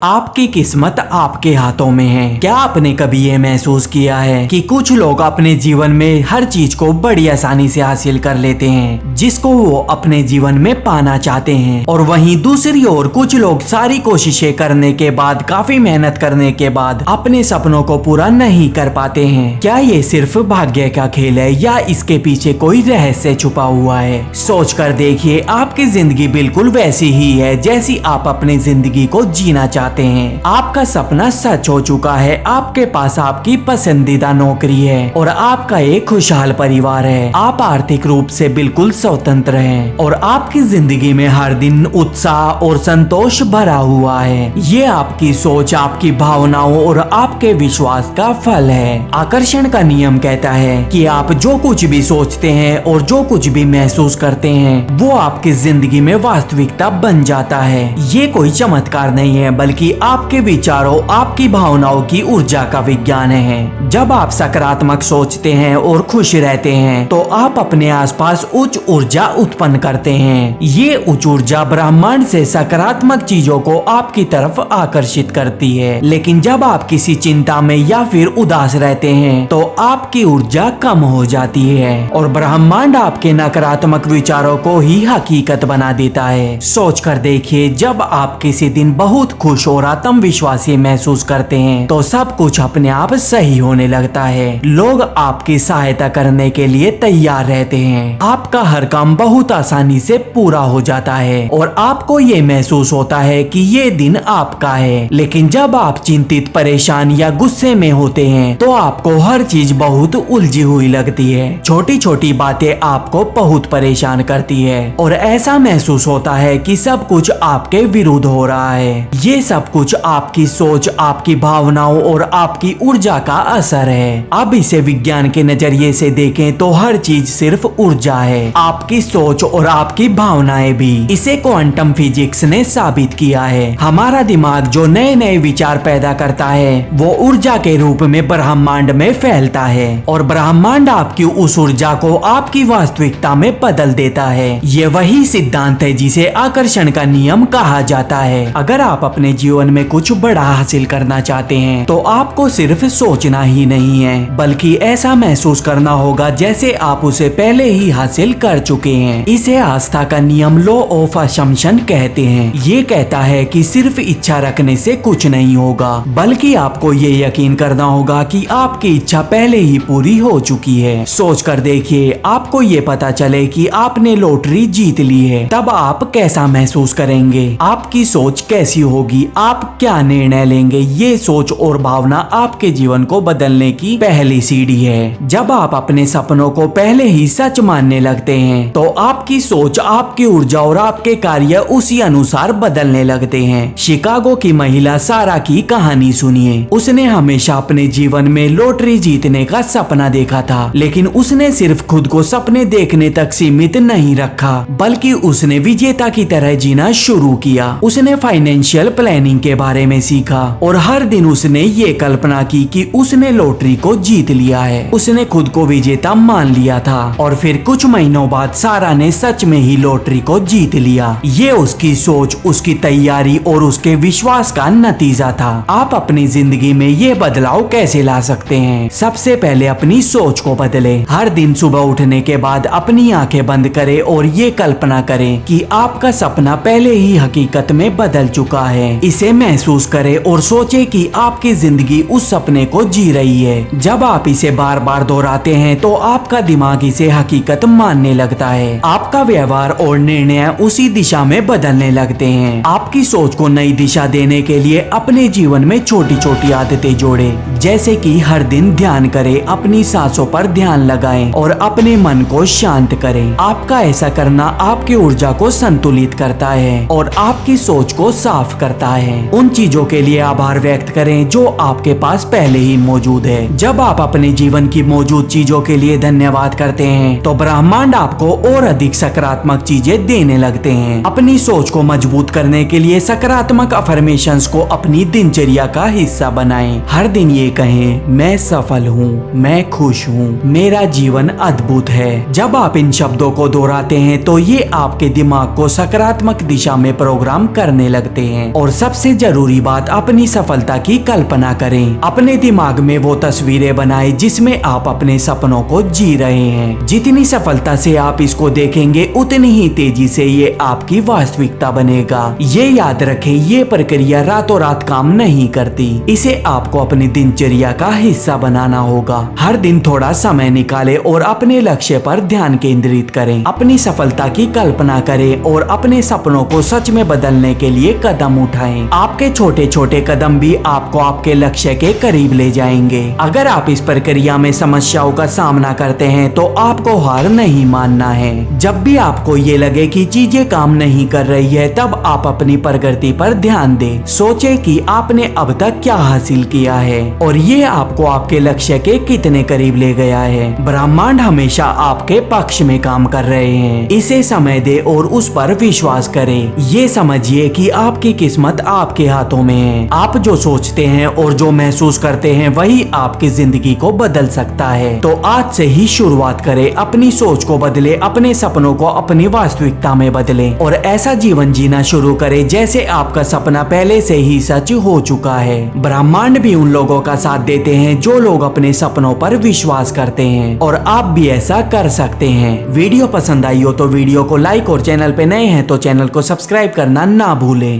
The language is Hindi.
आपकी किस्मत आपके हाथों में है। क्या आपने कभी ये महसूस किया है कि कुछ लोग अपने जीवन में हर चीज को बड़ी आसानी से हासिल कर लेते हैं जिसको वो अपने जीवन में पाना चाहते हैं, और वहीं दूसरी ओर कुछ लोग सारी कोशिशें करने के बाद, काफी मेहनत करने के बाद अपने सपनों को पूरा नहीं कर पाते हैं। क्या ये सिर्फ भाग्य का खेल है या इसके पीछे कोई रहस्य छुपा हुआ है? सोच कर देखिए, आपकी जिंदगी बिल्कुल वैसी ही है जैसी आप अपनी जिंदगी को जीना चाहते हैं। आपका सपना सच हो चुका है, आपके पास आपकी पसंदीदा नौकरी है और आपका एक खुशहाल परिवार है। आप आर्थिक रूप से बिल्कुल स्वतंत्र हैं और आपकी जिंदगी में हर दिन उत्साह और संतोष भरा हुआ है। ये आपकी सोच, आपकी भावनाओं और आपके विश्वास का फल है। आकर्षण का नियम कहता है कि आप जो कुछ भी सोचते हैं और जो कुछ भी महसूस करते हैं वो आपकी जिंदगी में वास्तविकता बन जाता है। ये कोई चमत्कार नहीं है बल्कि आपके विचारों, आपकी भावनाओं की ऊर्जा का विज्ञान है। जब आप सकारात्मक सोचते हैं और खुश रहते हैं तो आप अपने आसपास उच्च ऊर्जा उत्पन्न करते हैं। ये उच्च ऊर्जा ब्रह्मांड से सकारात्मक चीजों को आपकी तरफ आकर्षित करती है। लेकिन जब आप किसी चिंता में या फिर उदास रहते हैं तो आपकी ऊर्जा कम हो जाती है और ब्रह्मांड आपके नकारात्मक विचारों को ही हकीकत बना देता है। सोच कर देखिए, जब आप किसी दिन बहुत खुश और आत्मविश्वासी महसूस करते हैं तो सब कुछ अपने आप सही होने लगता है। लोग आपकी सहायता करने के लिए तैयार रहते हैं। आपका हर काम बहुत आसानी से पूरा हो जाता है और आपको ये महसूस होता है कि ये दिन आपका है। लेकिन जब आप चिंतित, परेशान या गुस्से में होते हैं तो आपको हर चीज बहुत उलझी हुई लगती है। छोटी छोटी बातें आपको बहुत परेशान करती है और ऐसा महसूस होता है कि सब कुछ आपके विरुद्ध हो रहा है। ये सब कुछ आपकी सोच, आपकी भावनाओं और आपकी ऊर्जा का असर है। अब इसे विज्ञान के नजरिए से देखें तो हर चीज सिर्फ ऊर्जा है, आपकी सोच और आपकी भावनाएं भी। इसे क्वांटम फिजिक्स ने साबित किया है। हमारा दिमाग जो नए नए विचार पैदा करता है वो ऊर्जा के रूप में ब्रह्मांड में फैलता है और ब्रह्मांड आपकी उस ऊर्जा को आपकी वास्तविकता में बदल देता है। ये वही सिद्धांत है जिसे आकर्षण का नियम कहा जाता है। अगर आप अपने जीवन में कुछ बड़ा हासिल करना चाहते हैं तो आपको सिर्फ सोचना ही नहीं है बल्कि ऐसा महसूस करना होगा जैसे आप उसे पहले ही हासिल कर चुके हैं। इसे आस्था का नियम, लॉ ऑफ असम्पशन कहते हैं। ये कहता है कि सिर्फ इच्छा रखने से कुछ नहीं होगा बल्कि आपको ये यकीन करना होगा कि आपकी इच्छा पहले ही पूरी हो चुकी है। सोच कर देखिए, आपको ये पता चले कि आपने लॉटरी जीत ली है, तब आप कैसा महसूस करेंगे? आपकी सोच कैसी होगी? आप क्या निर्णय लेंगे? ये सोच और भावना आपके जीवन को बदलने की पहली सीढ़ी है। जब आप अपने सपनों को पहले ही सच मानने लगते हैं तो आपकी सोच, आपकी ऊर्जा और आपके कार्य उसी अनुसार बदलने लगते हैं। शिकागो की महिला सारा की कहानी सुनिए। उसने हमेशा अपने जीवन में लॉटरी जीतने का सपना देखा था, लेकिन उसने सिर्फ खुद को सपने देखने तक सीमित नहीं रखा बल्कि उसने विजेता की तरह जीना शुरू किया। उसने फाइनेंशियल प्लानिंग के बारे में सीखा और हर दिन उसने ये कल्पना की कि उसने लॉटरी को जीत लिया है। उसने खुद को विजेता मान लिया था और फिर कुछ महीनों बाद सारा ने सच में ही लॉटरी को जीत लिया। ये उसकी सोच, उसकी तैयारी और उसके विश्वास का नतीजा था। आप अपनी जिंदगी में ये बदलाव कैसे ला सकते हैं? सबसे पहले अपनी सोच को बदले। हर दिन सुबह उठने के बाद अपनी आंखें बंद करें और ये कल्पना करें कि आपका सपना पहले ही हकीकत में बदल चुका है। इसे महसूस करें और सोचें कि आपकी जिंदगी उस सपने को जी रही है। जब आप इसे बार बार दोहराते हैं तो आपका दिमाग इसे हकीकत मानने लगता है। आपका व्यवहार और निर्णय उसी दिशा में बदलने लगते हैं। आपकी सोच को नई दिशा देने के लिए अपने जीवन में छोटी छोटी आदतें जोड़ें, जैसे कि हर दिन ध्यान करें, अपनी सांसों पर ध्यान लगाएं और अपने मन को शांत करें। आपका ऐसा करना आपकी ऊर्जा को संतुलित करता है और आपकी सोच को साफ करता है। उन चीजों के लिए आभार व्यक्त करें जो आपके पास पहले ही मौजूद है। जब आप अपने जीवन की मौजूद चीजों के लिए धन्यवाद करते हैं तो ब्रह्मांड आपको और अधिक सकारात्मक चीजें देने लगते हैं। अपनी सोच को मजबूत करने के लिए सकारात्मक अफर्मेशंस को अपनी दिनचर्या का हिस्सा बनाएं। हर दिन ये ये कहें, मैं सफल हूँ, मैं खुश हूँ, मेरा जीवन अद्भुत है। जब आप इन शब्दों को दोहराते हैं तो ये आपके दिमाग को सकारात्मक दिशा में प्रोग्राम करने लगते हैं। और सबसे जरूरी बात, अपनी सफलता की कल्पना करें। अपने दिमाग में वो तस्वीरें बनाएं जिसमें आप अपने सपनों को जी रहे हैं। जितनी सफलता से आप इसको देखेंगे उतनी ही तेजी से ये आपकी वास्तविकता बनेगा। ये याद रखें, ये प्रक्रिया रातों रात काम नहीं करती। इसे आपको अपनी दिनचर्या का हिस्सा बनाना होगा। हर दिन थोड़ा समय निकालें और अपने लक्ष्य पर ध्यान केंद्रित करें। अपनी सफलता की कल्पना करें और अपने सपनों को सच में बदलने के लिए कदम उठाएं। आपके छोटे छोटे कदम भी आपको आपके लक्ष्य के करीब ले जाएंगे। अगर आप इस प्रक्रिया में समस्याओं का सामना करते हैं तो आपको हार नहीं मानना है। जब भी आपको ये लगे कि चीजें काम नहीं कर रही है, तब आप अपनी प्रगति पर ध्यान दें। सोचें कि आपने अब तक क्या हासिल किया है और ये आपको आपके लक्ष्य के कितने करीब ले गया है। ब्रह्मांड हमेशा आपके पक्ष में काम कर रहे हैं। इसे समय दे और उस पर विश्वास करें। ये समझिए कि आपकी किस्मत आपके हाथों में है। आप जो सोचते हैं और जो महसूस करते हैं वही आपकी जिंदगी को बदल सकता है। तो आज से ही शुरुआत करें। अपनी सोच को बदले, अपने सपनों को अपनी वास्तविकता में बदले और ऐसा जीवन जीना शुरू करें जैसे आपका सपना पहले से ही सच हो चुका है। ब्रह्मांड भी उन लोगों का साथ देते हैं जो लोग अपने सपनों पर विश्वास करते हैं और आप भी ऐसा कर सकते हैं। वीडियो पसंद आई हो तो वीडियो को लाइक और चैनल पे नए हैं तो चैनल को सब्सक्राइब करना ना भूलें।